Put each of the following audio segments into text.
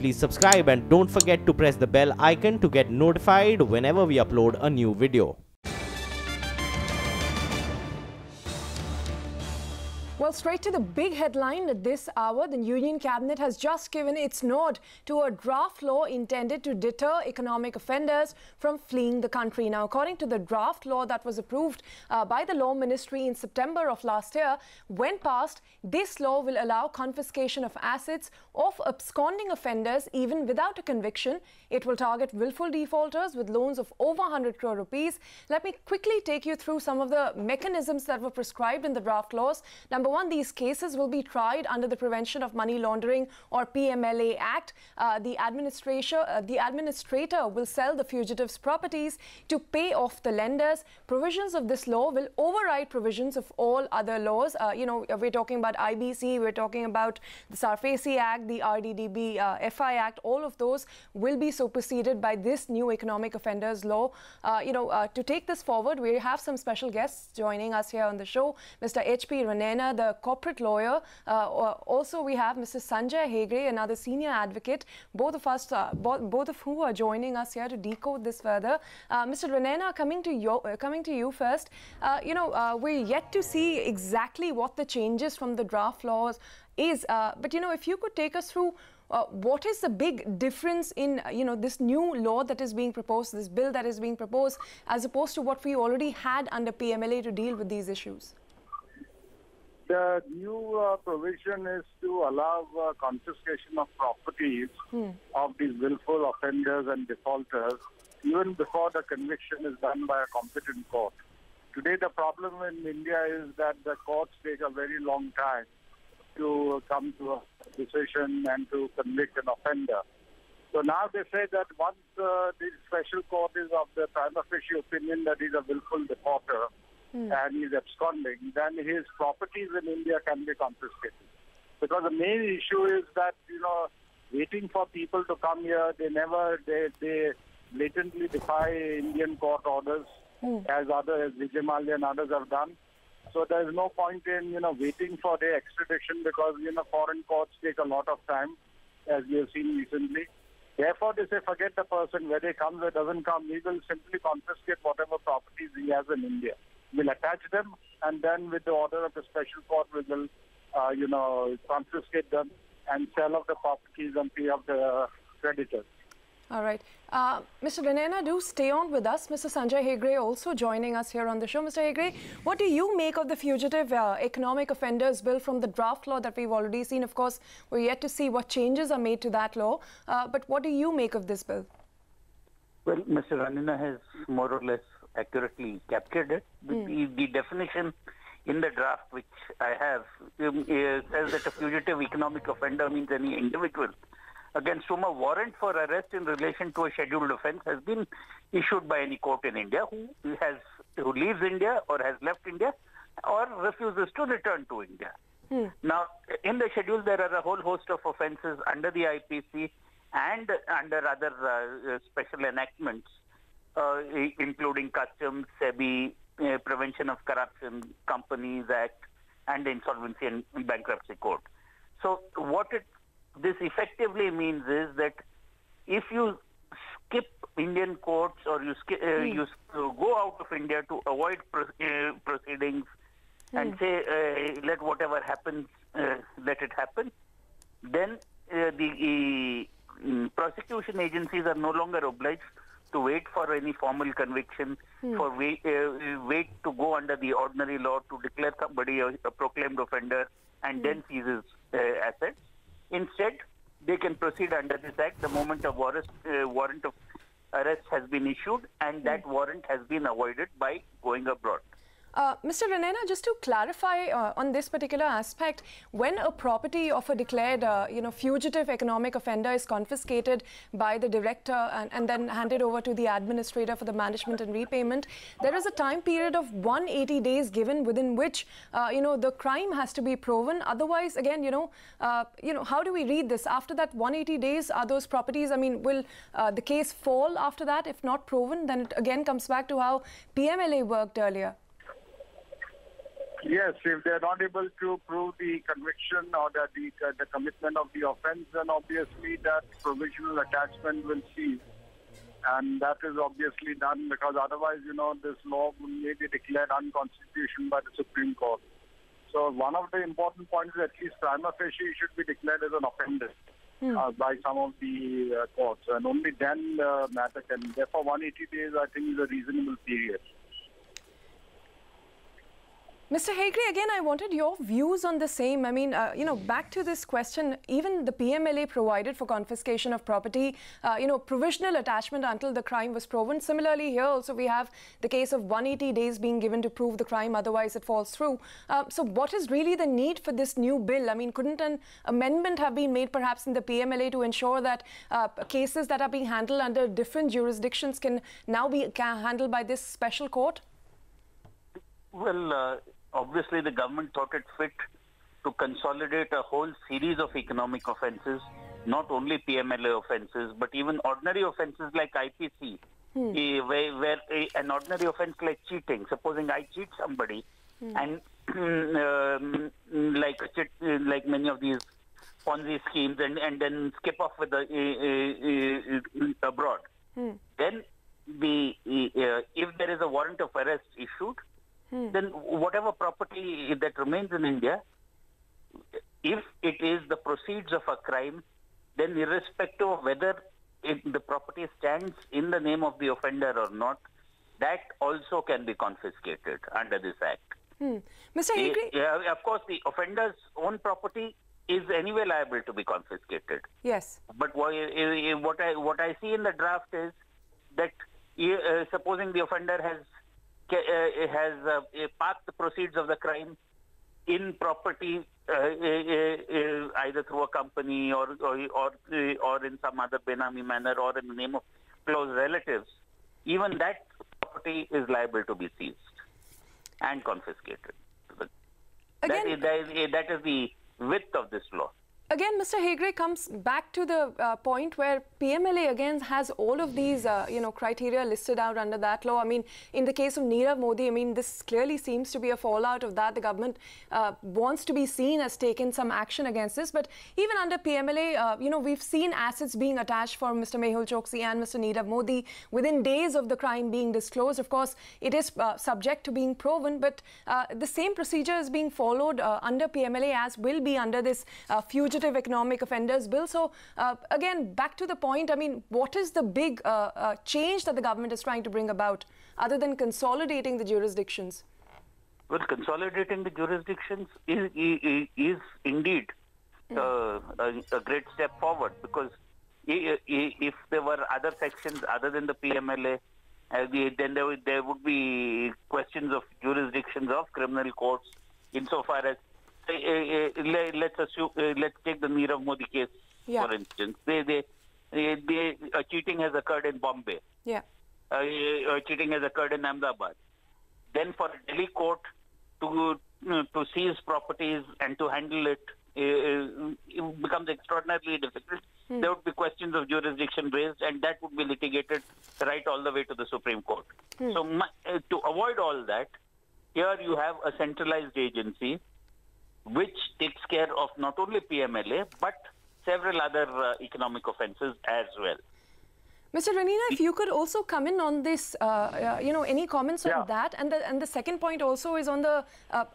please subscribe and don't forget to press the bell icon to get notified whenever we upload a new video. Well, straight to the big headline at this hour, the Union Cabinet has just given its nod to a draft law intended to deter economic offenders from fleeing the country. Now, according to the draft law that was approved by the Law Ministry in September of last year, when passed, this law will allow confiscation of assets of absconding offenders even without a conviction. It will target willful defaulters with loans of over 100 crore rupees. Let me quickly take you through some of the mechanisms that were prescribed in the draft laws. Number one, these cases will be tried under the Prevention of Money Laundering or PMLA Act. The administrator will sell the fugitives' properties to pay off the lenders. Provisions of this law will override provisions of all other laws. We're talking about IBC, we're talking about the SARFACI Act, the RDDB FI Act. All of those will be superseded by this new economic offenders law. To take this forward, we have some special guests joining us here on the show. Mr. H.P. Ranena, the corporate lawyer. Also, we have Mr. Sanjay Hegde, another senior advocate. Both of who are joining us here to decode this further. Mr. Ranena, coming to you first. We're yet to see exactly what the changes from the draft laws is. But if you could take us through what is the big difference in this new law that is being proposed, this bill that is being proposed, as opposed to what we already had under PMLA to deal with these issues? The new provision is to allow confiscation of properties of these willful offenders and defaulters even before the conviction is done by a competent court. Today, the problem in India is that the courts take a very long time to come to a decision and to convict an offender. So now they say that once the special court is of the prima facie opinion that he's a willful defaulter, and he's absconding, then his properties in India can be confiscated. Because the main issue is that, waiting for people to come here, they blatantly defy Indian court orders, as Vijay Mallya and others have done. So there is no point in, waiting for their extradition because, foreign courts take a lot of time, as we have seen recently. Therefore, they say, forget the person, whether he comes or doesn't come, we will simply confiscate whatever properties he has in India. We'll attach them, and then with the order of the special court, we will, confiscate them and sell off the properties and pay off the creditors. All right. Mr. Ranena, do stay on with us. Mr. Sanjay Hegde also joining us here on the show. Mr. Hegde, what do you make of the Fugitive Economic Offenders Bill from the draft law that we've already seen? Of course, we're yet to see what changes are made to that law. But what do you make of this bill? Well, Mr. Ranena has more or less accurately captured it. The definition in the draft which I have says that a fugitive economic offender means any individual against whom a warrant for arrest in relation to a scheduled offence has been issued by any court in India who leaves India or has left India or refuses to return to India. Now, in the schedule, there are a whole host of offences under the IPC and under other special enactments, including Customs, SEBI, Prevention of Corruption, Companies Act, and Insolvency and Bankruptcy Code. So what this effectively means is that if you skip Indian courts or you go out of India to avoid proceedings and say, let whatever happens, let it happen, then the prosecution agencies are no longer obliged to wait for any formal conviction, wait to go under the ordinary law to declare somebody a proclaimed offender and then seize his assets. Instead, they can proceed under this act the moment a warrant of arrest has been issued and that warrant has been avoided by going abroad. Mr. Ranena, just to clarify on this particular aspect, when a property of a declared, fugitive economic offender is confiscated by the director and then handed over to the administrator for the management and repayment, there is a time period of 180 days given within which, the crime has to be proven. Otherwise, again, how do we read this? After that 180 days, are those properties, will the case fall after that? If not proven, then it again comes back to how PMLA worked earlier. Yes, if they're not able to prove the conviction or the commitment of the offence, then obviously that provisional attachment will cease. And that is obviously done because otherwise, this law may be declared unconstitutional by the Supreme Court. So one of the important points is at least prima facie should be declared as an offender by some of the courts. And only then the matter can. Therefore, 180 days, I think, is a reasonable period. Mr. Hegre, again, I wanted your views on the same. I mean, back to this question, even the PMLA provided for confiscation of property, provisional attachment until the crime was proven. Similarly, here also we have the case of 180 days being given to prove the crime, otherwise it falls through. So what is really the need for this new bill? I mean, couldn't an amendment have been made perhaps in the PMLA to ensure that cases that are being handled under different jurisdictions can now be handled by this special court? Well, obviously, the government thought it fit to consolidate a whole series of economic offences, not only PMLA offences, but even ordinary offences like IPC, where an ordinary offence like cheating, supposing I cheat somebody, and like many of these Ponzi schemes, and then skip off with the abroad, then if there is a warrant of arrest issued, then whatever property that remains in India, if it is the proceeds of a crime, then irrespective of whether the property stands in the name of the offender or not, that also can be confiscated under this act. Mr. Hegre? Of course, the offender's own property is anyway liable to be confiscated. Yes. But what I see in the draft is that supposing the offender has parked the proceeds of the crime in property either through a company or in some other benami manner or in the name of close relatives, even that property is liable to be seized and confiscated. Again, that is the width of this law. Again, Mr. Hegre comes back to the point where PMLA again has all of these, criteria listed out under that law. I mean, in the case of Nirav Modi, I mean, this clearly seems to be a fallout of that. The government wants to be seen as taking some action against this. But even under PMLA, we've seen assets being attached for Mr. Mehul Choksi and Mr. Nirav Modi within days of the crime being disclosed. Of course, it is subject to being proven, but the same procedure is being followed under PMLA as will be under this Fugitive Economic Offenders Bill. So again, back to the point, I mean, what is the big change that the government is trying to bring about other than consolidating the jurisdictions? Well, consolidating the jurisdictions is indeed a great step forward, because if there were other sections other than the PMLA, then there would be questions of jurisdictions of criminal courts insofar as let's take the Nirav Modi case, for instance. Cheating has occurred in Bombay. Yeah. Cheating has occurred in Ahmedabad. Then for a Delhi court to seize properties and to handle it, it becomes extraordinarily difficult. There would be questions of jurisdiction raised, and that would be litigated right all the way to the Supreme Court. So to avoid all that, here you have a centralized agency which takes care of not only PMLA, but several other economic offences as well. Mr. Ranina, if you could also come in on this, any comments on that? And the second point also is on the,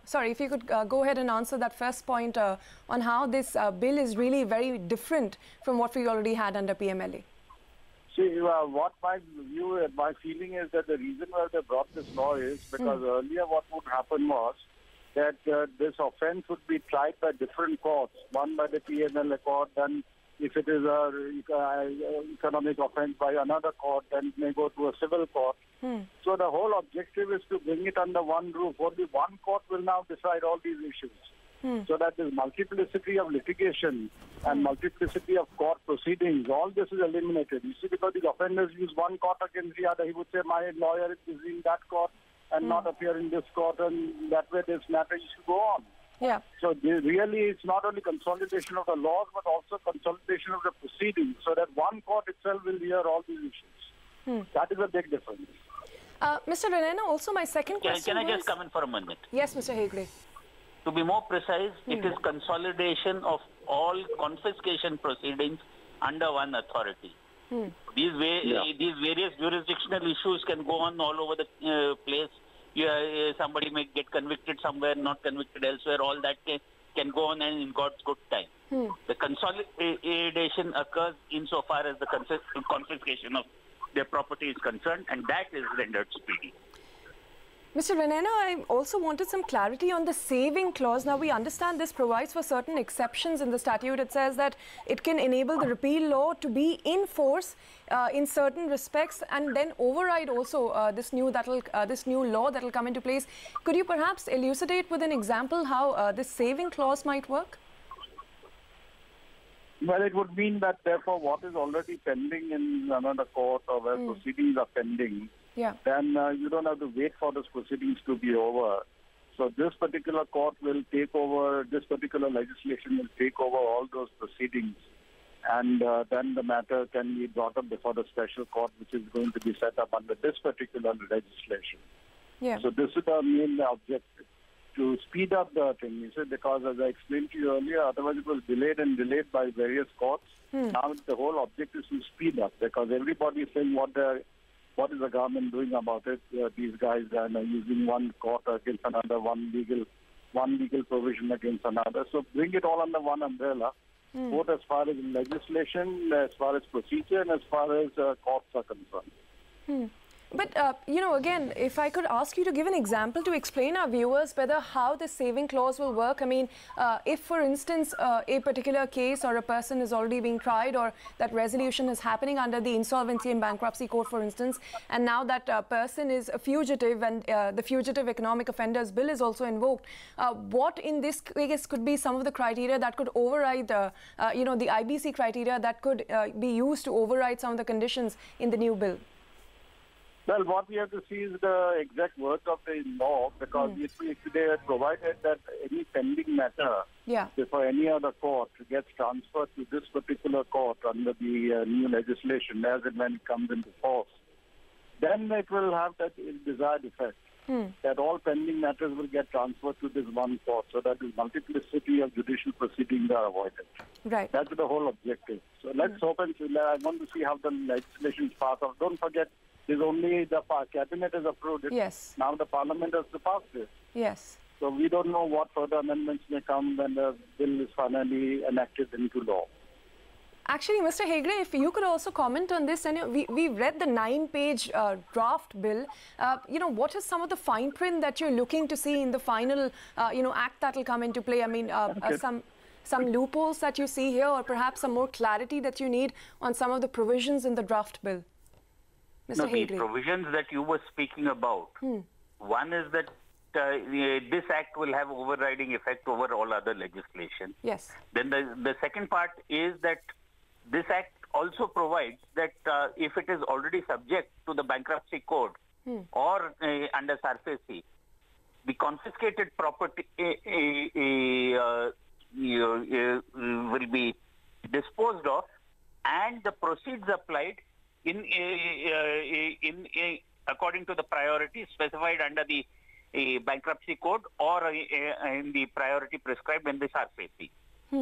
sorry, if you could go ahead and answer that first point on how this bill is really very different from what we already had under PMLA. See, what my feeling is that the reason why they brought this law is because earlier what would happen was that this offence would be tried by different courts, one by the PMLA court, then if it is an economic offence by another court, then it may go to a civil court. So the whole objective is to bring it under one roof. Only one court will now decide all these issues. So that this multiplicity of litigation and multiplicity of court proceedings, all this is eliminated. You see, because the offenders use one court against the other, he would say, my lawyer is in that court and not appear in this court, and that way this matter should go on. Yeah. So really it's not only consolidation of the laws, but also consolidation of the proceedings, so that one court itself will hear all these issues. That is a big difference. Mr. Ranena, also my second question Can I just come in for a minute? Yes, Mr. Hegde. To be more precise, it is consolidation of all confiscation proceedings under one authority. These various jurisdictional issues can go on all over the place. Somebody may get convicted somewhere, not convicted elsewhere. All that can go on and in God's good time. The consolidation occurs insofar as the confiscation of their property is concerned, and that is rendered speedy. Mr. Ranena, I also wanted some clarity on the saving clause. Now, we understand this provides for certain exceptions in the statute. It says that it can enable the repeal law to be in force in certain respects and then override also this new law that will come into place. Could you perhaps elucidate with an example how this saving clause might work? Well, it would mean that, therefore, what is already pending in another court or where proceedings are pending, then you don't have to wait for those proceedings to be over. So this particular court will take over, this particular legislation will take over all those proceedings. And then the matter can be brought up before the special court, which is going to be set up under this particular legislation. So this is the main objective, to speed up the thing, you see, because as I explained to you earlier, otherwise it was delayed and delayed by various courts. Now the whole objective is to speed up, because everybody is saying what is the government doing about it. These guys are using one court against another, one legal provision against another. So bring it all under one umbrella, both as far as legislation, as far as procedure, and as far as courts are concerned. But, you know, again, if I could ask you to give an example to explain our viewers whether how the saving clause will work. I mean, if, for instance, a particular case or a person is already being tried, or that resolution is happening under the Insolvency and Bankruptcy Code, for instance, and now that person is a fugitive and the Fugitive Economic Offenders Bill is also invoked, what in this case could be some of the criteria that could override, you know, the IBC criteria that could be used to override some of the conditions in the new bill? Well, what we have to see is the exact words of the law, because if they had provided that any pending matter before any other court gets transferred to this particular court under the new legislation as and when it comes into force, then it will have that desired effect, that all pending matters will get transferred to this one court, so that the multiplicity of judicial proceedings are avoided. Right. That's the whole objective. So let's hope and see. I want to see how the legislation is passed off. Don't forget, is only the cabinet has approved it. Yes. Now the parliament has to pass this. Yes. So we don't know what further amendments may come when the bill is finally enacted into law. Actually, Mr. Hegde, if you could also comment on this, and we read the 9-page draft bill. You know, what is some of the fine print that you're looking to see in the final, you know, act that will come into play? I mean, some loopholes that you see here, or perhaps some more clarity that you need on some of the provisions in the draft bill. Mr. No, the provisions that you were speaking about, one is that this act will have overriding effect over all other legislation. Yes. Then the second part is that this act also provides that if it is already subject to the bankruptcy code or under SARFAESI, the confiscated property will be disposed of, and the proceeds applied according to the priority specified under the bankruptcy code or in the priority prescribed in the SARFAESI.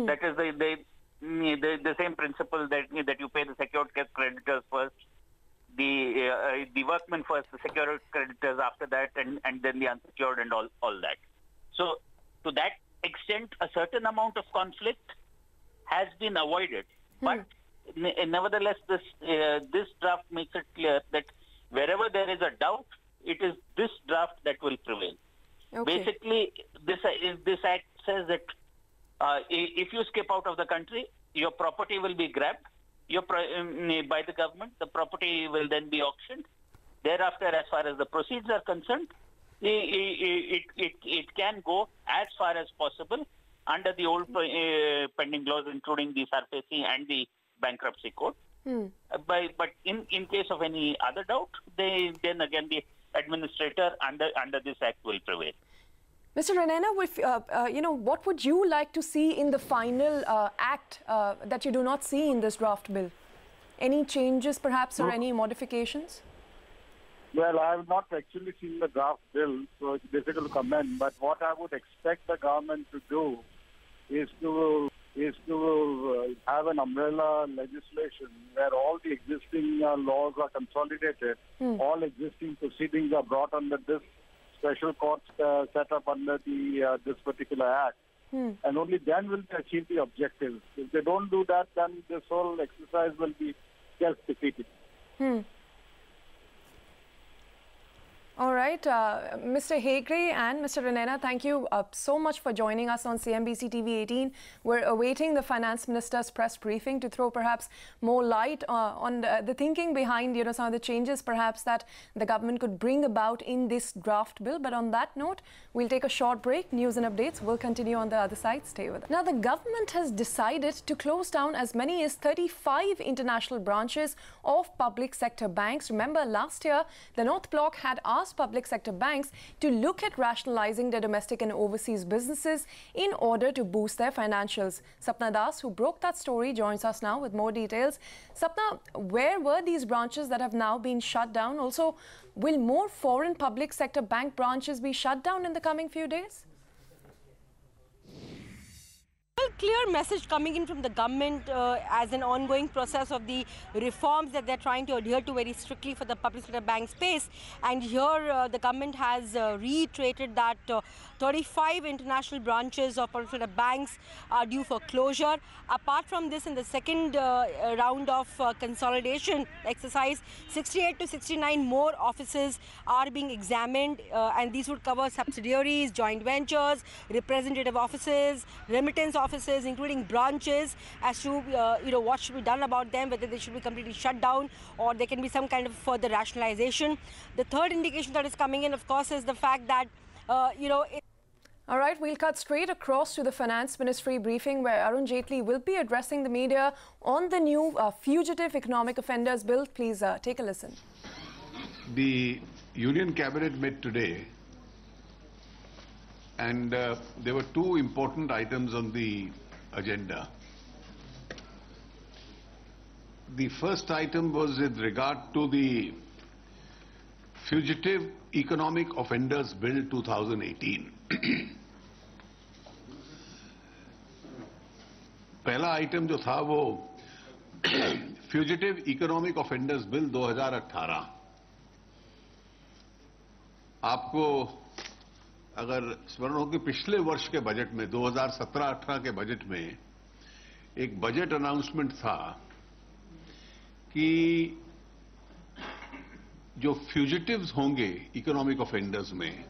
That is the same principle that you pay the secured creditors first, the workmen first, the secured creditors after that, and then the unsecured and all that. So to that extent, a certain amount of conflict has been avoided, but nevertheless, this draft makes it clear that wherever there is a doubt, it is this draft that will prevail. Okay. Basically, this act says that if you skip out of the country, your property will be grabbed by the government. The property will then be auctioned. Thereafter, as far as the proceeds are concerned, it can go as far as possible under the old pending laws, including the SARFAESI and the bankruptcy code. But in case of any other doubt, then again the administrator under this act will prevail. Mr. Ranena, you know, what would you like to see in the final act that you do not see in this draft bill? Any changes, perhaps, or any modifications? Well, I have not actually seen the draft bill, so it's difficult to comment. But what I would expect the government to do is to have an umbrella legislation where all the existing laws are consolidated, all existing proceedings are brought under this special court set up under the this particular act, and only then will they achieve the objectives. If they don't do that, then this whole exercise will be self-defeating. All right, Mr. Hegre and Mr. Ranena, thank you so much for joining us on CNBC TV18. We're awaiting the Finance Minister's press briefing to throw perhaps more light on the thinking behind, some of the changes perhaps that the government could bring about in this draft bill. But on that note, we'll take a short break. News and updates will continue on the other side. Stay with us. Now, the government has decided to close down as many as 35 international branches of public sector banks. Remember, last year, the North Bloc had asked public sector banks to look at rationalizing their domestic and overseas businesses in order to boost their financials. Sapna Das, who broke that story, joins us now with more details. Sapna, where were these branches that have now been shut down? Also, will more foreign public sector bank branches be shut down in the coming few days? Well, clear message coming in from the government as an ongoing process of the reforms that they're trying to adhere to very strictly for the public sector bank space. And here the government has reiterated that 35 international branches of public sector banks are due for closure. Apart from this, in the second round of consolidation exercise, 68 to 69 more offices are being examined, and these would cover subsidiaries, joint ventures, representative offices, remittance offices, including branches, as to what should be done about them, whether they should be completely shut down or there can be some kind of further rationalization. The third indication that is coming in, of course, is the fact that All right, we'll cut straight across to the Finance Ministry briefing where Arun Jaitley will be addressing the media on the new Fugitive Economic Offenders Bill. Please take a listen. The Union Cabinet met today, and there were two important items on the agenda. The first item was with regard to the Fugitive Economic Offenders Bill 2018. पहला item जो था वो fugitive economic offenders bill 2018। आपको अगर स्मरण हो कि पिछले वर्ष के बजट में 2017-18 के बजट में एक बजट अनाउंसमेंट था कि जो फ्यूजिटिव्स होंगे इकोनॉमिक ऑफेंडर्स में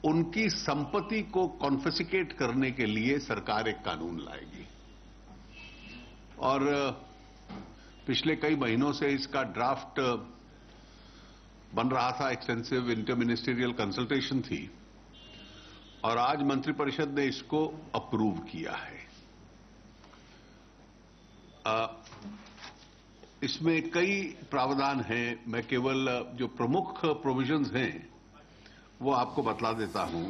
उनकी संपत्ति को कॉन्फिस्केट करने के लिए सरकार एक कानून लाएगी। और पिछले कई महीनों से इसका ड्राफ्ट बन रहा था, एक्सटेंसिव इंटरमिनिस्ट्रियल कंसल्टेशन थी और आज मंत्रिपरिषद ने इसको अप्रूव किया है। इसमें कई प्रावधान हैं, मैं केवल जो प्रमुख प्रोविजंस हैं वो आपको बतला देता हूं।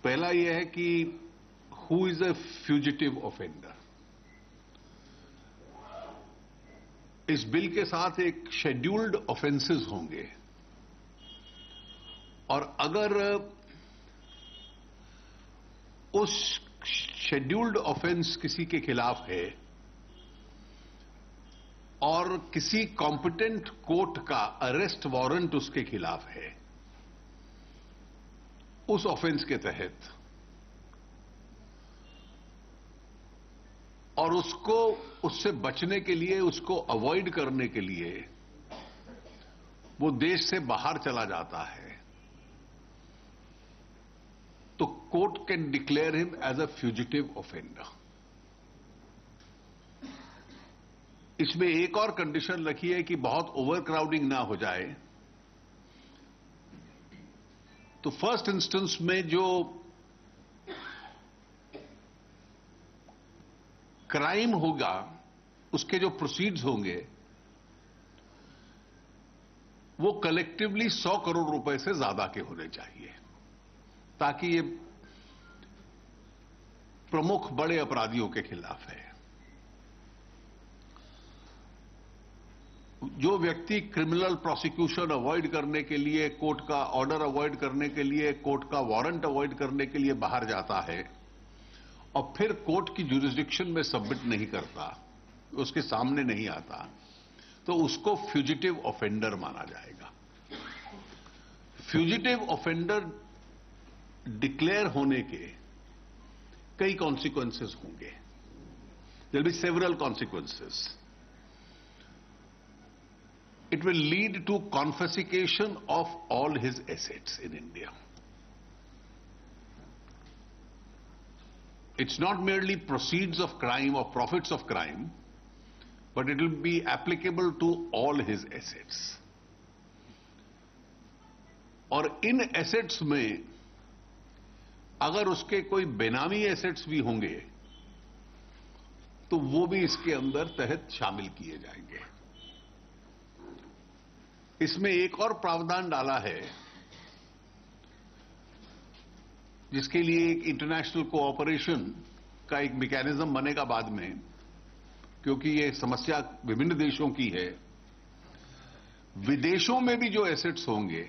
पहला यह है कि who is a fugitive offender. इस बिल के साथ एक शेड्यूल्ड ऑफेंसेस होंगे और अगर उस शेड्यूल्ड ऑफेंस किसी के खिलाफ है और किसी कॉम्पिटेंट कोर्ट का अरेस्ट वारंट उसके खिलाफ है, उस ऑफेंस के तहत और उसको उससे बचने के लिए, उसको अवॉइड करने के लिए वो देश से बाहर चला जाता है, तो court can declare him as a fugitive offender. इसमें एक और कंडीशन रखी है कि बहुत ओवरक्राउडिंग ना हो जाए। तो फर्स्ट इंस्टेंस में जो क्राइम होगा उसके जो प्रोसीड्स होंगे वो कलेक्टिवली 100 करोड़ रुपए से ज्यादा के होने चाहिए, ताकि ये प्रमुख बड़े अपराधियों के खिलाफ है। जो व्यक्ति क्रिमिनल प्रोसिक्यूशन अवॉइड करने के लिए, कोर्ट का ऑर्डर अवॉइड करने के लिए, कोर्ट का वारंट अवॉइड करने के लिए बाहर जाता है और फिर कोर्ट की ज्यूरिसडिक्शन में सबमिट नहीं करता, उसके सामने नहीं आता, तो उसको फ्यूजिटिव ऑफेंडर माना जाएगा। फ्यूजिटिव ऑफेंडर डिक्लेयर होने के कई कॉन्सिक्वेंसेस होंगे। There will be several consequences. It will lead to confiscation of all his assets in India. It's not merely proceeds of crime or profits of crime, but it will be applicable to all his assets. और इन assets में अगर उसके कोई बेनामी assets भी होंगे तो वो भी इसके अंदर तहत शामिल किए जाएंगे। इसमें एक और प्रावधान डाला है जिसके लिए एक इंटरनेशनल कोऑपरेशन का एक मैकेनिज्म बनेगा बाद में, क्योंकि ये समस्या विभिन्न देशों की है। विदेशों में भी जो एसेट्स होंगे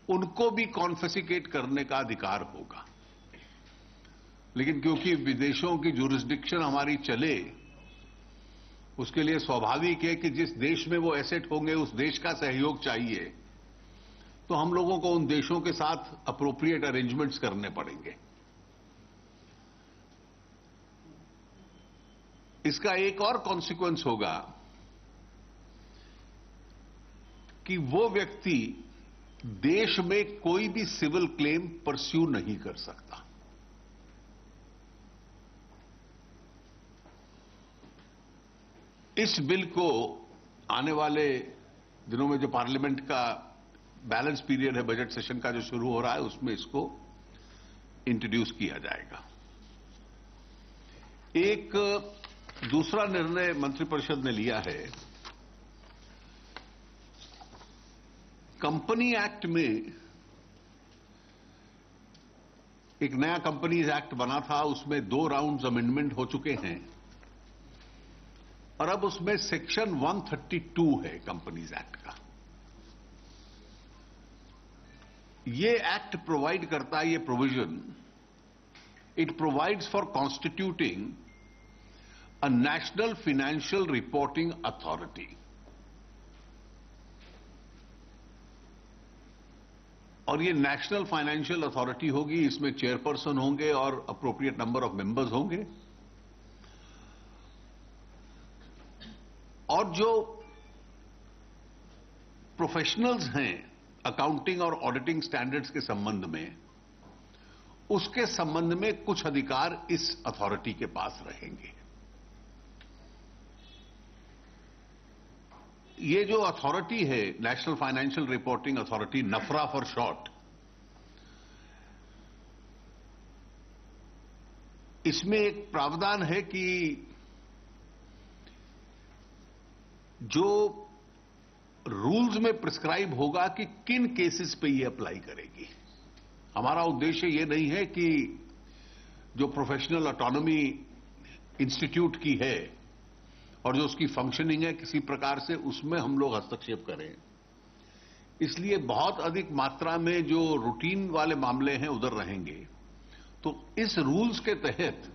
उनको भी कॉन्फिस्केट करने का अधिकार होगा, लेकिन क्योंकि विदेशों की ज्यूरिसडिक्शन हमारी चले, उसके लिए स्वाभाविक है कि जिस देश में वो एसेट होंगे उस देश का सहयोग चाहिए, तो हम लोगों को उन देशों के साथ अप्रोप्रिएट अरेंजमेंट्स करने पड़ेंगे। इसका एक और कॉन्सिक्वेंस होगा कि वो व्यक्ति देश में कोई भी सिविल क्लेम परस्यू नहीं कर सकता। इस बिल को आने वाले दिनों में जो पार्लियामेंट का बैलेंस पीरियड है, बजट सेशन का जो शुरू हो रहा है, उसमें इसको इंट्रोड्यूस किया जाएगा। एक दूसरा निर्णय मंत्रिपरिषद ने लिया है। कंपनी एक्ट में एक नया कंपनीज एक्ट बना था, उसमें 2 राउंड्स अमेंडमेंट हो चुके हैं और अब उसमें सेक्शन 132 है कंपनीज एक्ट का। ये एक्ट प्रोवाइड करता है, ये provision, it provides for constituting a national Financial Reporting authority. और ये नेशनल फाइनेंशियल अथॉरिटी होगी, इसमें चेयरपर्सन होंगे और अप्रोप्रिएट नंबर ऑफ मेंबर्स होंगे। और जो प्रोफेशनल्स हैं अकाउंटिंग और ऑडिटिंग स्टैंडर्ड्स के संबंध में, उसके संबंध में कुछ अधिकार इस अथॉरिटी के पास रहेंगे। ये जो अथॉरिटी है, National Financial Reporting Authority, NFRA for short, इसमें एक प्रावधान है कि जो रूल्स में प्रिस्क्राइब होगा कि किन केसेस पे ये अप्लाई करेगी। हमारा उद्देश्य ये नहीं है कि जो प्रोफेशनल ऑटोनॉमी इंस्टीट्यूट की है और जो उसकी फंक्शनिंग है किसी प्रकार से, उसमें हम लोग हस्तक्षेप करें। इसलिए बहुत अधिक मात्रा में जो रूटीन वाले मामले हैं उधर रहेंगे। तो इस रूल्स के तहत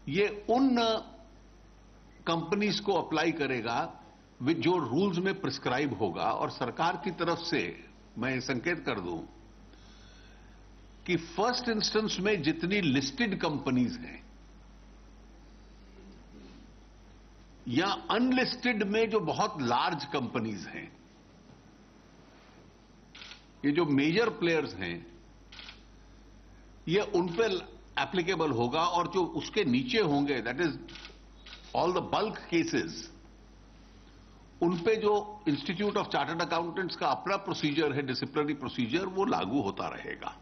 ये उन कंपनीज को अप्लाई करेगा जो रूल्स में प्रिस्क्राइब होगा। और सरकार की तरफ से मैं संकेत कर दूं कि फर्स्ट इंस्टेंस में जितनी लिस्टेड कंपनीज हैं या अनलिस्टेड में जो बहुत लार्ज कंपनीज हैं, ये जो मेजर प्लेयर्स हैं, ये उन पे एप्लीकेबल होगा। और जो उसके नीचे होंगे, that is all the bulk cases, उन पे जो इंस्टीट्यूट ऑफ चार्टर्ड अकाउंटेंट्स का अपना प्रोसीजर है, डिसिप्लिनरी प्रोसीजर, वो लागू होता रहेगा।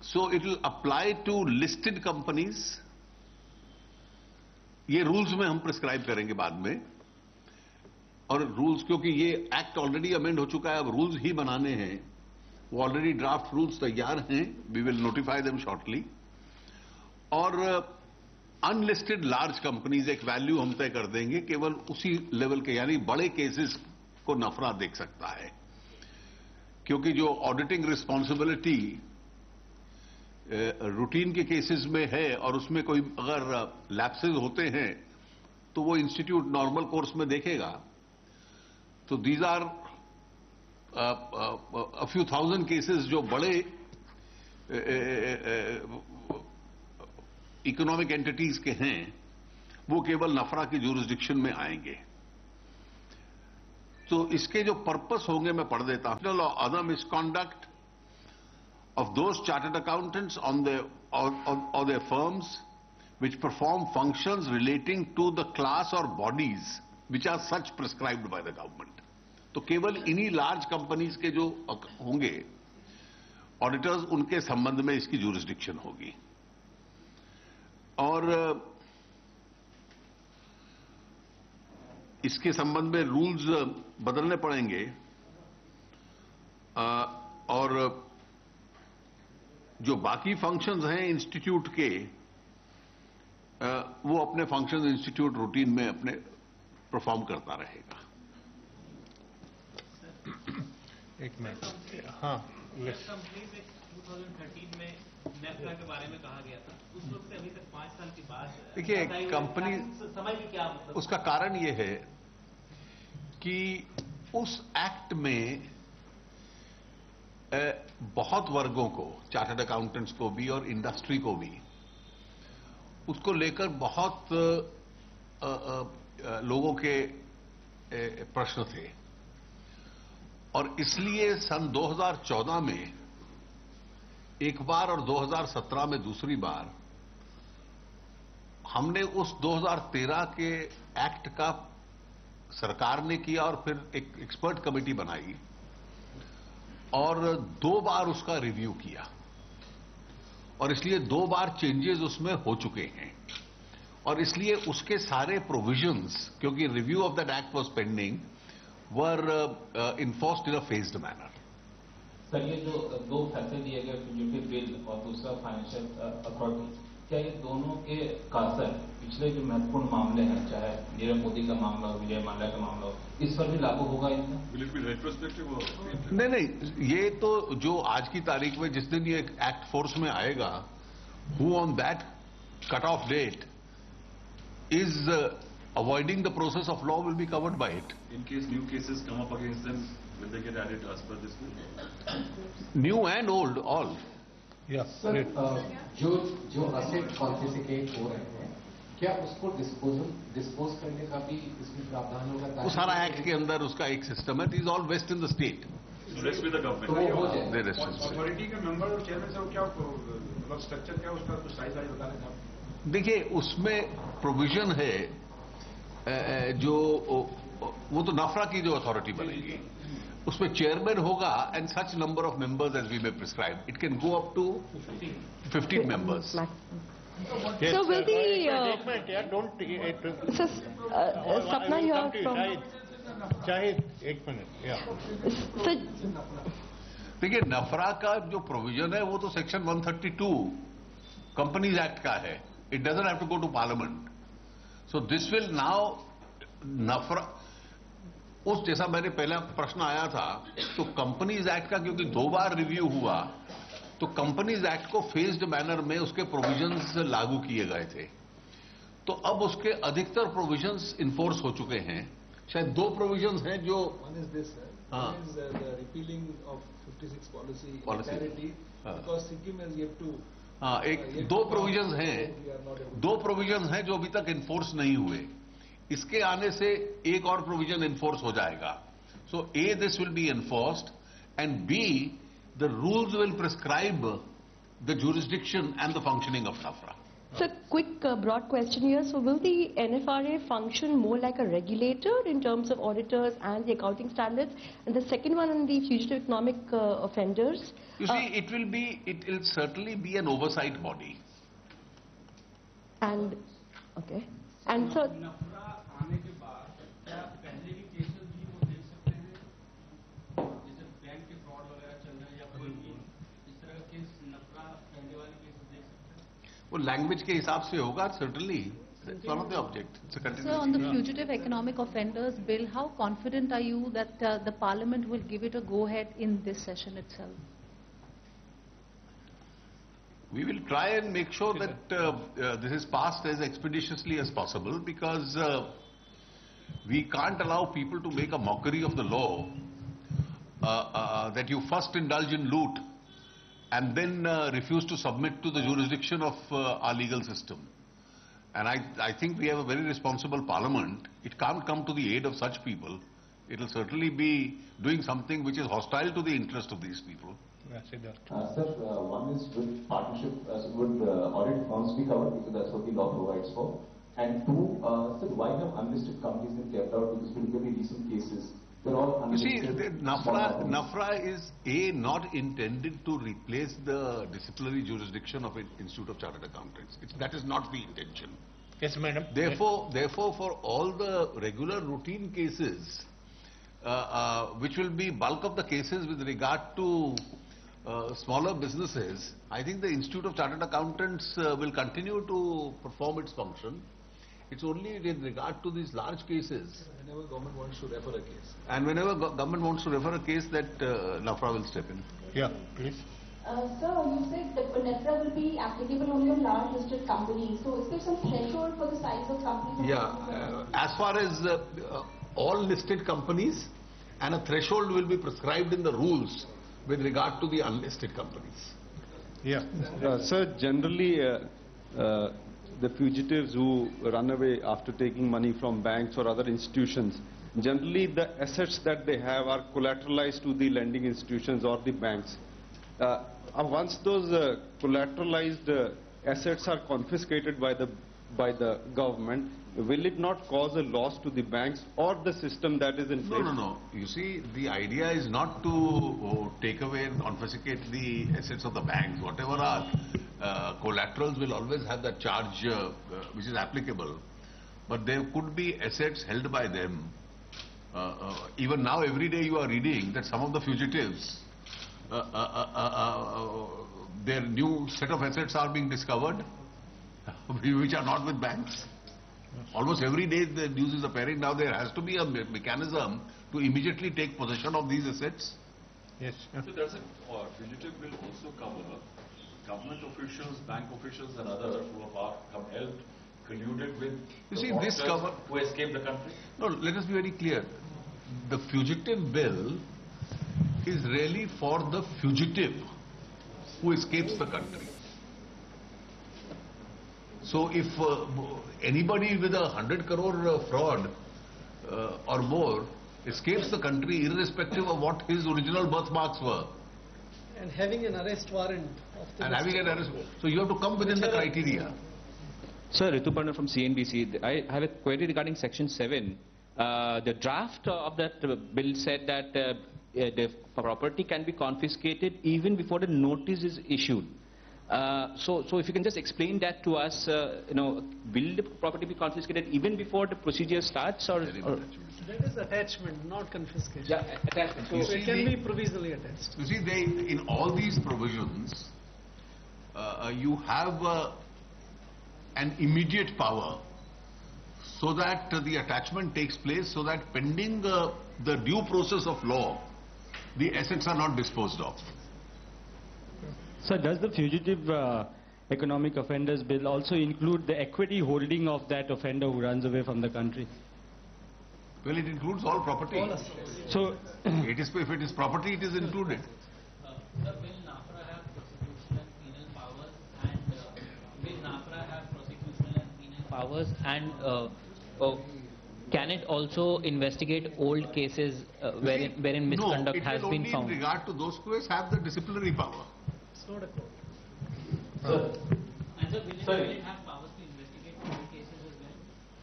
So it will apply to listed companies. ये रूल्स में हम प्रिस्क्राइब करेंगे बाद में। और रूल्स, क्योंकि ये एक्ट ऑलरेडी अमेंड हो चुका है, अब रूल्स ही बनाने हैं। वो ऑलरेडी ड्राफ्ट रूल्स तैयार हैं, we will notify them shortly. और अनलिस्टेड लार्ज कंपनीज एक वैल्यू हम तय कर देंगे, केवल उसी लेवल के, यानी बड़े केसेस को नफरा देख सकता है, क्योंकि जो ऑडिटिंग रिस्पॉन्सिबिलिटी रूटीन के केसेस में है और उसमें कोई अगर लैप्सेस होते हैं तो वो इंस्टीट्यूट नॉर्मल कोर्स में देखेगा। तो these are a few thousand cases जो बड़े इकोनॉमिक एंटिटीज के हैं, वो केवल नफरा की ज्यूरिसडिक्शन में आएंगे। तो इसके जो पर्पस होंगे मैं पढ़ देता हूं। Other misconduct of those chartered accountants on their firms which perform functions relating to the class or bodies which are such prescribed by the government. तो केवल इन्हीं लार्ज कंपनीज के जो होंगे ऑडिटर्स, उनके संबंध में इसकी ज्यूरिसडिक्शन होगी। और इसके संबंध में रूल्स बदलने पड़ेंगे और जो बाकी फंक्शंस हैं इंस्टीट्यूट के, वो अपने फंक्शंस इंस्टीट्यूट रूटीन में अपने परफॉर्म करता रहेगा। एक मिनट, हाँ, कंपनी में 2013 में नेफ्रा के बारे में कहा गया था, उस वक्त से अभी तक 5 साल की बात। देखिए, कंपनी समझ में क्या मतलब? उसका कारण ये है कि उस एक्ट में बहुत वर्गों को, चार्टर्ड अकाउंटेंट्स को भी और इंडस्ट्री को भी, उसको लेकर बहुत लोगों के प्रश्न थे। और इसलिए सन 2014 में एक बार और 2017 में दूसरी बार हमने उस 2013 के एक्ट का सरकार ने किया और फिर एक एक्सपर्ट कमेटी बनाई और 2 बार उसका रिव्यू किया, और इसलिए 2 बार चेंजेस उसमें हो चुके हैं। और इसलिए उसके सारे प्रोविजंस, क्योंकि review of that act was pending, were enforced in a phased manner. Sir, ये जो 2 फैसले दिए गए, फ्यूजिटिव बिल और दूसरा फाइनेंशियल अथॉरिटी, क्या ये दोनों के का असर पिछले जो महत्वपूर्ण मामले हैं, चाहे नीरव मोदी का मामला हो, विजय माल्या का मामला हो, इस पर भी लागू होगा इनका? नहीं, ये तो जो आज की तारीख में जिस दिन ये एक्ट फोर्स में आएगा, who on that cut off date is avoiding the process of law will be covered by it. In case new cases come up against them, will they get added as per this bill? New and old, all. Sir, जो asset confiscate हो रहे हैं, क्या उसको dispose करने का भी इसमें प्रावधान होगा? वो सारा एक्ट के अंदर उसका एक सिस्टम है। It is all vest in the state. Rest with the government. Authority के मेंबर और चेयरमैन से क्या मतलब स्ट्रक्चर क्या उसका कुछ साइज बता रहे हैं आप? देखिए, उसमें प्रोविजन है जो वो तो नफरा की जो अथॉरिटी बनेगी, उसमें चेयरमैन होगा and such number of members as we may prescribe. It can go up to 15 members. So will the Sapna here from Shahid, 1 minute. देखिए, नफरा का जो प्रोविजन है वो तो सेक्शन 132 कंपनीज एक्ट का है। It doesn't have to go to parliament. So this will now NFRA, उस जैसा मैंने पहला प्रश्न आया था, तो कंपनीज एक्ट का क्योंकि 2 बार रिव्यू हुआ, तो कंपनीज एक्ट को फेज्ड मैनर में उसके प्रोविजंस लागू किए गए थे। तो अब उसके अधिकतर प्रोविजंस इन्फोर्स हो चुके हैं। शायद 2 प्रोविजंस हैं जो repealing of 56 policy because Sikkim has yet to, एक 2 प्रोविजंस हैं, 2 प्रोविजंस हैं जो अभी तक इन्फोर्स नहीं हुए। इसके आने से एक और प्रोविजन इन्फोर्स हो जाएगा। So A, this will be enforced, and B, the rules will prescribe the jurisdiction and the functioning of NAFRA. So, quick broad question here. So, will the NFRA function more like a regulator in terms of auditors and the accounting standards? And the second one on the fugitive economic offenders. You see, it will certainly be an oversight body. And, okay. And so, आने के बाद क्या पहले की cases भी वो देख सकते हैं, जैसे बैंक के फ्रॉड वगैरह चल रहे हैं या कोई भी इस तरह का केस, नफरा पहले वाले केसेस देख सकते हैं? वो लैंग्वेज के हिसाब से होगा, certainly. That's one of the objects. It's a continuity. Sir, on the Fugitive Economic Offenders Bill, how confident are you that the Parliament will give it a go-ahead in this session itself? We will try and make sure that this is passed as expeditiously as possible, because we can't allow people to make a mockery of the law, that you first indulge in loot and then refuse to submit to the jurisdiction of our legal system. And I think we have a very responsible parliament. It can't come to the aid of such people. It will certainly be doing something which is hostile to the interest of these people. Sir, one is would partnership, would audit firms be covered, because that's what the law provides for? And two, sir, why have unlisted companies been kept out? Because we look at the recent cases, they're all unlisted. You see, NAFRA is not intended to replace the disciplinary jurisdiction of Institute of Chartered Accountants. That is not the intention. Yes, madam. Therefore, for all the regular routine cases, which will be bulk of the cases with regard to smaller businesses, I think the Institute of Chartered Accountants will continue to perform its function. It's only in regard to these large cases. Whenever government wants to refer a case. And whenever government wants to refer a case, that NAFRA will step in. Yeah, please. Sir, you said that NAFRA will be applicable only on large listed companies. So is there some threshold for the size of companies? Yeah, as far as all listed companies, and a threshold will be prescribed in the rules with regard to the unlisted companies. Yeah. Sir, generally the fugitives who run away after taking money from banks or other institutions, generally the assets that they have are collateralized to the lending institutions or the banks. Once those collateralized assets are confiscated by the government, will it not cause a loss to the banks or the system that is in place? No. You see, the idea is not to take away and confiscate the assets of the banks. Whatever are collaterals will always have that charge which is applicable. But there could be assets held by them. Even now, every day you are reading that some of the fugitives, their new set of assets are being discovered, which are not with banks. Almost every day the news is appearing. Now there has to be a mechanism to immediately take possession of these assets. Yes. So does it, fugitive will also cover government officials, bank officials and others who have helped, colluded with who escaped the country? No, let us be very clear. The fugitive bill is really for the fugitive who escapes the country. So if anybody with 100 crore fraud or more escapes the country, irrespective of what his original birthmarks were, and having an arrest warrant so you have to come within the criteria. Sir, Rituparna from CNBC. I have a query regarding Section 7. The draft of that bill said that the property can be confiscated even before the notice is issued. So if you can just explain that to us, will the property be confiscated even before the procedure starts, or? That is attachment, not confiscation. Yeah, attachment. So it can be provisionally attached. You see, in all these provisions, you have an immediate power, so that the attachment takes place, so that pending the due process of law, the assets are not disposed of. So does the Fugitive Economic Offenders Bill also include the equity holding of that offender who runs away from the country? Well, it includes all property. So, if it is property, it is included. Will NAFRA have prosecution and penal powers, and will NAFRA have prosecution and penal powers, and can it also investigate old cases wherein misconduct has been found? No, it will only in regard to those who have the disciplinary power. It's not a court. And so will it have powers to investigate old cases as well,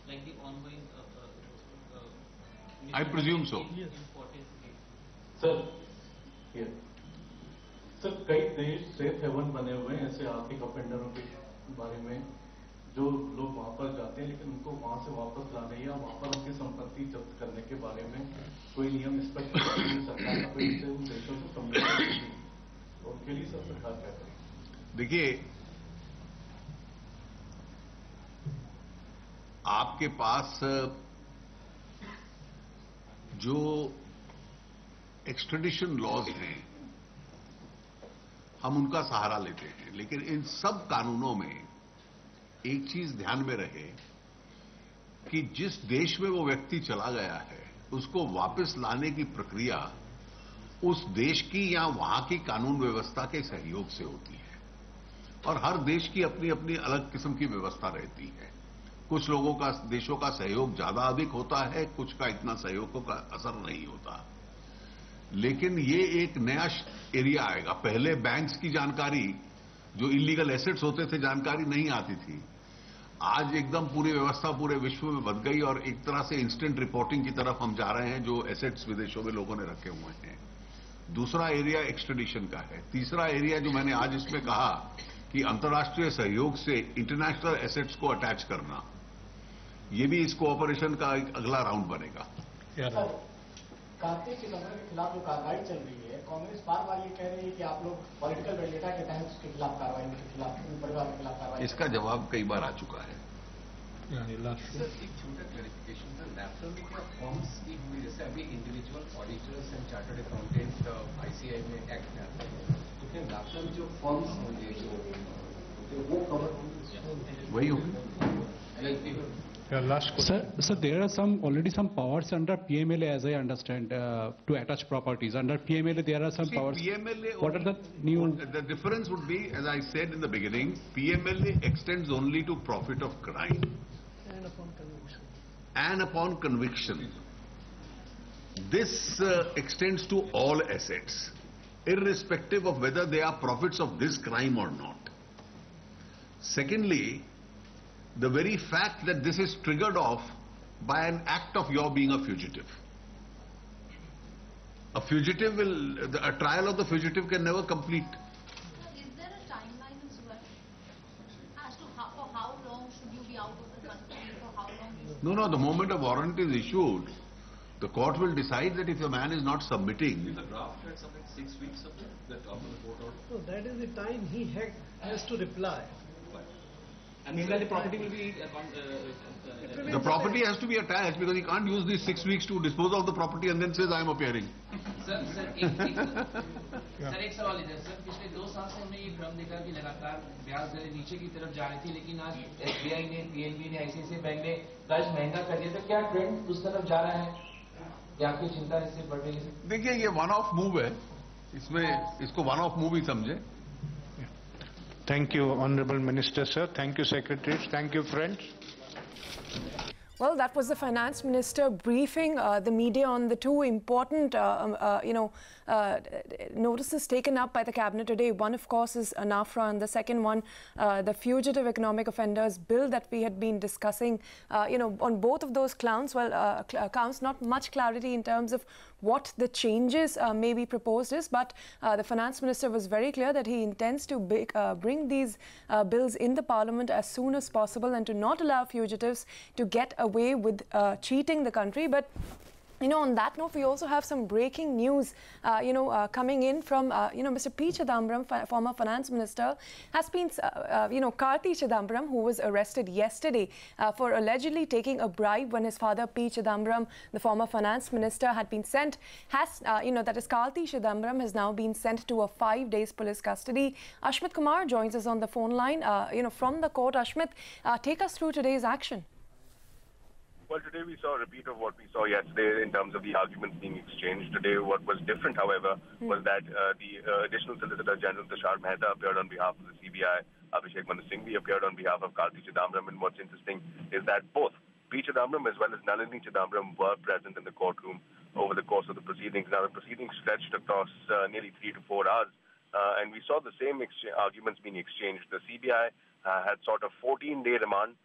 like the ongoing I presume so. Sir, here. Sir, कई देश safe haven बने हुए हैं ऐसे आर्थिक ऑफेंडरों के बारे में, जो लोग वहाँ पर जाते हैं लेकिन उनको वहाँ से वापस लाने या वहाँ पर उनकी संपत्ति जब्त करने के बारे में कोई नियम स्पष्ट सरकार का कोई उन देशों से समझौता नहीं, उनके लिए सब सरकार क्या करे? देखिए, आपके पास जो एक्सट्रेडिशन लॉज हैं, हम उनका सहारा लेते हैं, लेकिन इन सब कानूनों में एक चीज ध्यान में रहे कि जिस देश में वो व्यक्ति चला गया है उसको वापस लाने की प्रक्रिया उस देश की या वहां की कानून व्यवस्था के सहयोग से होती है, और हर देश की अपनी अपनी अलग किस्म की व्यवस्था रहती है। कुछ लोगों का, देशों का सहयोग ज्यादा अधिक होता है, कुछ का इतना सहयोग का असर नहीं होता। लेकिन ये एक नया एरिया आएगा। पहले बैंक्स की जानकारी, जो इलीगल एसेट्स होते थे, जानकारी नहीं आती थी। आज एकदम पूरी व्यवस्था पूरे विश्व में बदल गई और एक तरह से इंस्टेंट रिपोर्टिंग की तरफ हम जा रहे हैं, जो एसेट्स विदेशों में लोगों ने रखे हुए हैं। दूसरा एरिया एक्सट्रेडिशन का है। तीसरा एरिया जो मैंने आज इसमें कहा कि अंतर्राष्ट्रीय सहयोग से इंटरनेशनल एसेट्स को अटैच करना, ये भी इस कोऑपरेशन का एक अगला राउंड बनेगा। कार्ति चिदम्बरम के खिलाफ जो कार्रवाई चल रही है, कांग्रेस बार बार ये कह रही है कि आप लोग पॉलिटिकल वेंडेटा के तहत उसके खिलाफ कार्रवाई, उनके खिलाफ, परिवार के खिलाफ कार्रवाई। इसका जवाब कई बार आ चुका है। सर, एक छोटा क्लैरिफिकेशन था, नैफ्रा में क्या फॉर्म्स की हुई, जैसे अभी individual auditors and chartered accountant ICI में एक्ट में आता है, तो क्या नैफ्रा में जो फॉर्म्स होंगे जो वो कवर होंगे? वही होंगे। Sir, there are already some powers under PMLA, as I understand, to attach properties. Under PMLA, there are some powers. PMLA, what are the new? The difference would be, as I said in the beginning, PMLA extends only to profit of crime. And upon conviction. And upon conviction. This extends to all assets, irrespective of whether they are profits of this crime or not. Secondly, the very fact that this is triggered off by an act of your being a fugitive. A fugitive will, a trial of the fugitive can never complete. Is there a timeline as well? As to for how long should you be out of the country, for how long? No, the moment a warrant is issued, the court will decide that if a man is not submitting. The draft had something 6 weeks of that after the court order. So that is the time he has to reply. And meanwhile, the property will be... the property has to be attached because he can't use these 6 weeks to dispose of the property and then says, I am appearing. Sir एक सवाल इधर sir, पिछले 2 साल से हमने ये क्रम देखा कि लगातार ब्याज दरें नीचे की तरफ जा रही थी, लेकिन आज एसबीआई ने, पीएनबी ने, आईसीआईसीआई बैंक ने कर्ज महंगा कर दिया, तो क्या ट्रेंड उस तरफ जा रहा है? क्या आपकी चिंता इससे बढ़ रही है? देखिए, ये वन ऑफ मूव है, इसमें इसको वन ऑफ मूव ही समझे। Thank you, Honorable Minister, sir. Thank you, Secretaries. Thank you, friends. Well, that was the Finance Minister briefing the media on the two important, notices taken up by the Cabinet today. One, of course, is NAFRA, and the second one, the Fugitive Economic Offenders Bill that we had been discussing. On both of those counts, counts, not much clarity in terms of what the changes may be proposed is, but the Finance Minister was very clear that he intends to bring these bills in the Parliament as soon as possible and to not allow fugitives to get away with cheating the country. But on that note, we also have some breaking news, coming in from, Mr. P. Chidambaram, former finance minister, has been, Karti Chidambaram, who was arrested yesterday for allegedly taking a bribe when his father, P. Chidambaram, the former finance minister, had been sent, that is Karti Chidambaram, has now been sent to a 5 days police custody. Ashmit Kumar joins us on the phone line, from the court. Ashmit, take us through today's action. Well, today we saw a repeat of what we saw yesterday in terms of the arguments being exchanged. Today, what was different, however, was that the Additional Solicitor General Tushar Mehta appeared on behalf of the CBI. Abhishek Manu Singhvi appeared on behalf of Karti Chidambaram. And what's interesting is that both P. Chidambaram as well as Nalini Chidambaram were present in the courtroom over the course of the proceedings. Now, the proceedings stretched across nearly 3 to 4 hours, and we saw the same arguments being exchanged. The CBI had sort of 14-day remand.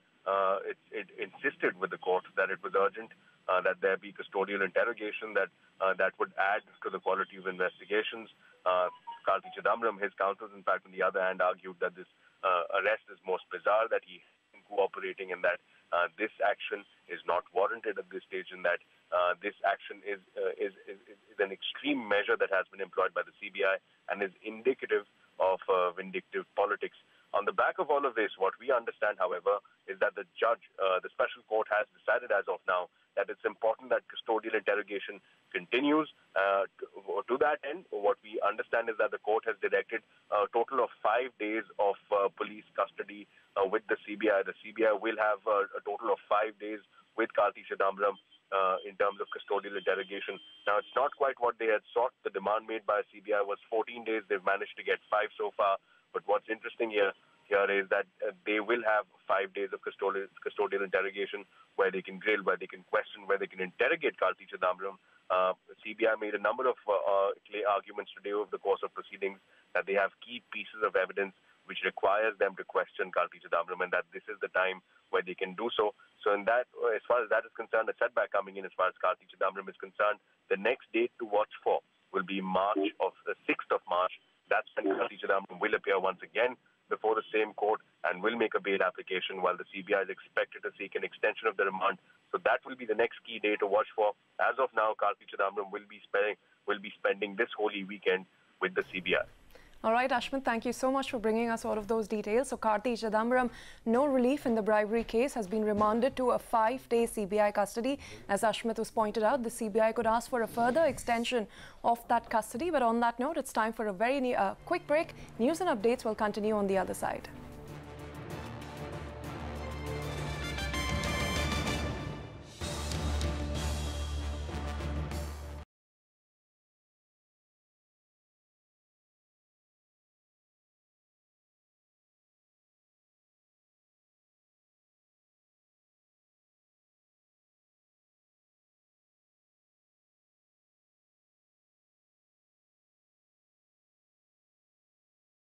It insisted with the court that it was urgent, that there be custodial interrogation, that would add to the quality of investigations. Karti Chidambaram, his counsels, in fact, on the other hand, argued that this arrest is most bizarre, that he is cooperating, and that this action is not warranted at this stage, and that this action is an extreme measure that has been employed by the CBI and is indicative of vindictive politics. On the back of all of this, what we understand, however, is that the judge, the special court has decided as of now that it's important that custodial interrogation continues. To that end, what we understand is that the court has directed a total of 5 days of police custody with the CBI. The CBI will have a total of 5 days with Karti Chidambaram in terms of custodial interrogation. Now, it's not quite what they had sought. The demand made by CBI was 14 days. They've managed to get 5 so far. But what's interesting here is that they will have 5 days of custodial interrogation where they can grill, where they can question, where they can interrogate Karti Chidambaram. CBI made a number of arguments today over the course of proceedings that they have key pieces of evidence which requires them to question Karti Chidambaram, and that this is the time where they can do so. So in that, as far as that is concerned, a setback coming in as far as Karti Chidambaram is concerned, the next date to watch for will be March of the 6th of March. That's when Karti Chidambaram will appear once again before the same court and will make a bail application, while the CBI is expected to seek an extension of the remand. So that will be the next key day to watch for. As of now, Karti Chidambaram will be spending this Holy weekend with the CBI. All right, Ashmit, thank you so much for bringing us all of those details. So Karti Chidambaram, no relief in the bribery case, has been remanded to a 5-day CBI custody. As Ashmit was pointed out, the CBI could ask for a further extension of that custody. But on that note, it's time for a very quick break. News and updates will continue on the other side.